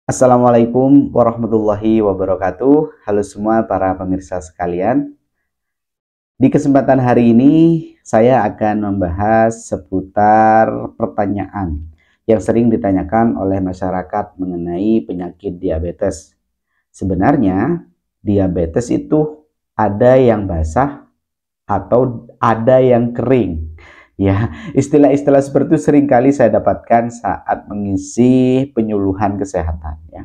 Assalamualaikum warahmatullahi wabarakatuh. Halo semua para pemirsa sekalian. Di kesempatan hari ini saya akan membahas seputar pertanyaan yang sering ditanyakan oleh masyarakat mengenai penyakit diabetes. Sebenarnya diabetes itu ada yang basah atau ada yang kering. Ya, istilah-istilah seperti itu seringkali saya dapatkan saat mengisi penyuluhan kesehatan ya.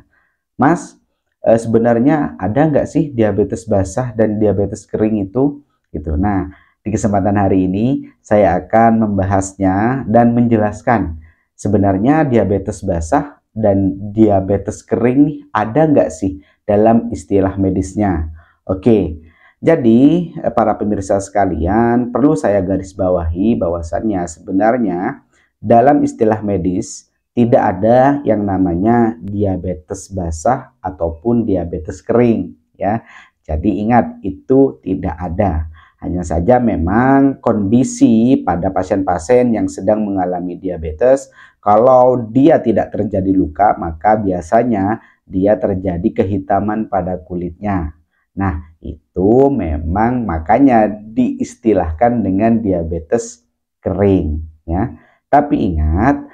Mas, sebenarnya ada nggak sih diabetes basah dan diabetes kering itu? Gitu. Nah, di kesempatan hari ini saya akan membahasnya dan menjelaskan sebenarnya diabetes basah dan diabetes kering ada nggak sih dalam istilah medisnya? Oke, jadi para pemirsa sekalian perlu saya garis bawahi bahwasannya sebenarnya dalam istilah medis tidak ada yang namanya diabetes basah ataupun diabetes kering ya. Jadi ingat itu tidak ada. Hanya saja memang kondisi pada pasien-pasien yang sedang mengalami diabetes, kalau dia tidak terjadi luka maka biasanya dia terjadi kehitaman pada kulitnya. Nah, itu memang makanya diistilahkan dengan diabetes kering ya. Tapi ingat,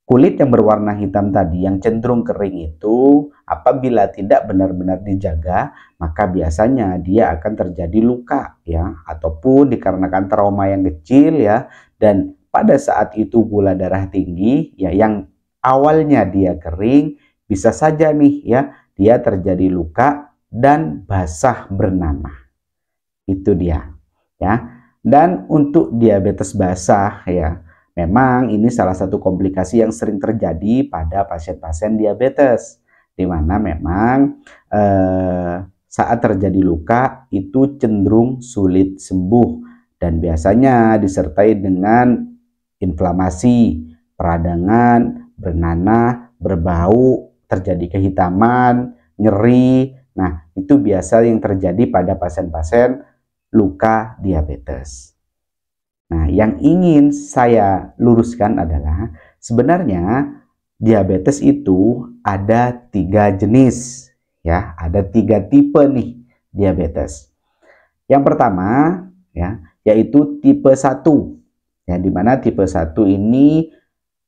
kulit yang berwarna hitam tadi yang cenderung kering itu apabila tidak benar-benar dijaga, maka biasanya dia akan terjadi luka ya, ataupun dikarenakan trauma yang kecil ya, dan pada saat itu gula darah tinggi ya, yang awalnya dia kering bisa saja nih ya dia terjadi luka dan basah bernanah. Itu dia ya. Dan untuk diabetes basah ya, memang ini salah satu komplikasi yang sering terjadi pada pasien-pasien diabetes, di mana memang saat terjadi luka itu cenderung sulit sembuh dan biasanya disertai dengan inflamasi, peradangan, bernanah, berbau, terjadi kehitaman, nyeri. Nah, itu biasa yang terjadi pada pasien-pasien luka diabetes. Nah, yang ingin saya luruskan adalah sebenarnya diabetes itu ada 3 jenis ya, ada 3 tipe nih diabetes. Yang pertama ya, yaitu tipe 1. Ya, di mana tipe 1 ini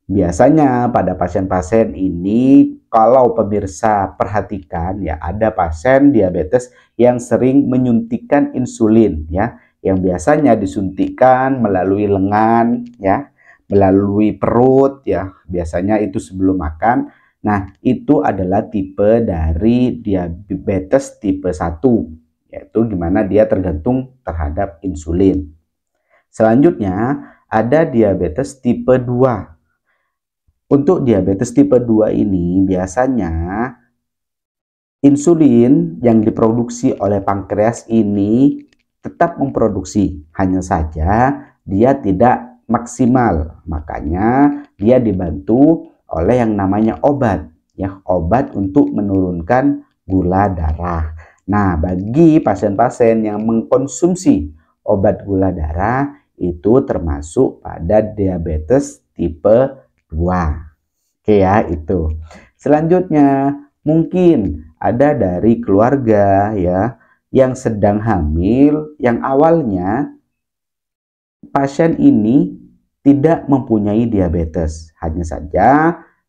biasanya pada pasien-pasien ini, kalau pemirsa perhatikan ya, ada pasien diabetes yang sering menyuntikkan insulin ya, yang biasanya disuntikkan melalui lengan ya, melalui perut ya, biasanya itu sebelum makan. Nah, itu adalah tipe dari diabetes tipe 1, yaitu gimana dia tergantung terhadap insulin. Selanjutnya ada diabetes tipe 2. Untuk diabetes tipe 2 ini biasanya insulin yang diproduksi oleh pankreas ini tetap memproduksi, hanya saja dia tidak maksimal. Makanya dia dibantu oleh yang namanya obat, ya, obat untuk menurunkan gula darah. Nah, bagi pasien-pasien yang mengkonsumsi obat gula darah itu termasuk pada diabetes tipe 2. Oke ya, itu. Selanjutnya, mungkin ada dari keluarga ya yang sedang hamil, yang awalnya pasien ini tidak mempunyai diabetes. Hanya saja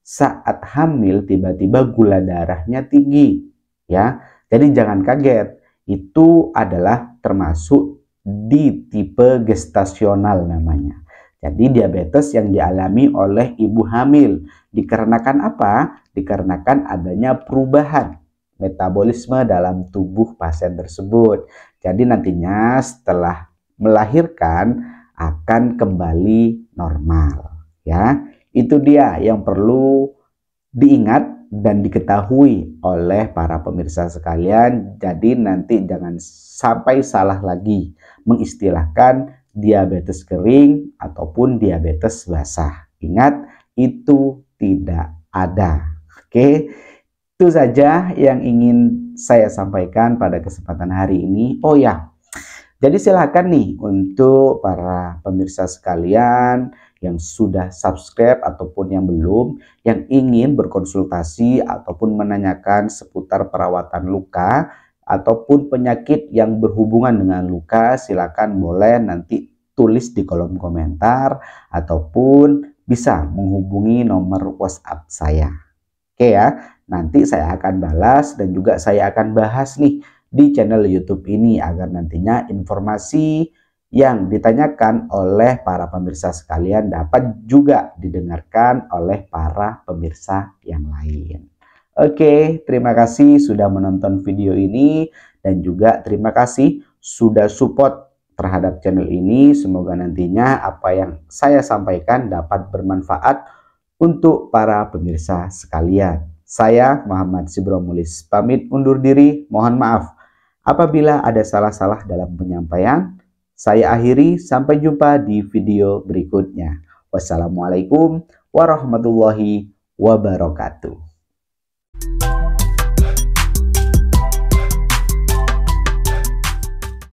saat hamil tiba-tiba gula darahnya tinggi ya. Jadi jangan kaget, itu adalah termasuk di tipe gestasional namanya. Jadi diabetes yang dialami oleh ibu hamil. Dikarenakan apa? Dikarenakan adanya perubahan metabolisme dalam tubuh pasien tersebut. Jadi nantinya setelah melahirkan akan kembali normal. Ya, itu dia yang perlu diingat dan diketahui oleh para pemirsa sekalian. Jadi nanti jangan sampai salah lagi mengistilahkan diabetes kering ataupun diabetes basah. Ingat, itu tidak ada. Oke, itu saja yang ingin saya sampaikan pada kesempatan hari ini. Oh ya, jadi silakan nih untuk para pemirsa sekalian yang sudah subscribe ataupun yang belum, yang ingin berkonsultasi ataupun menanyakan seputar perawatan luka ataupun penyakit yang berhubungan dengan luka, silakan boleh nanti tulis di kolom komentar ataupun bisa menghubungi nomor WhatsApp saya. Oke ya, nanti saya akan balas dan juga saya akan bahas nih di channel YouTube ini agar nantinya informasi yang ditanyakan oleh para pemirsa sekalian dapat juga didengarkan oleh para pemirsa yang lain. Oke, terima kasih sudah menonton video ini dan juga terima kasih sudah support terhadap channel ini. Semoga nantinya apa yang saya sampaikan dapat bermanfaat untuk para pemirsa sekalian. Saya Muhammad Sibromulis pamit undur diri, mohon maaf apabila ada salah-salah dalam penyampaian. Saya akhiri, sampai jumpa di video berikutnya. Wassalamualaikum warahmatullahi wabarakatuh.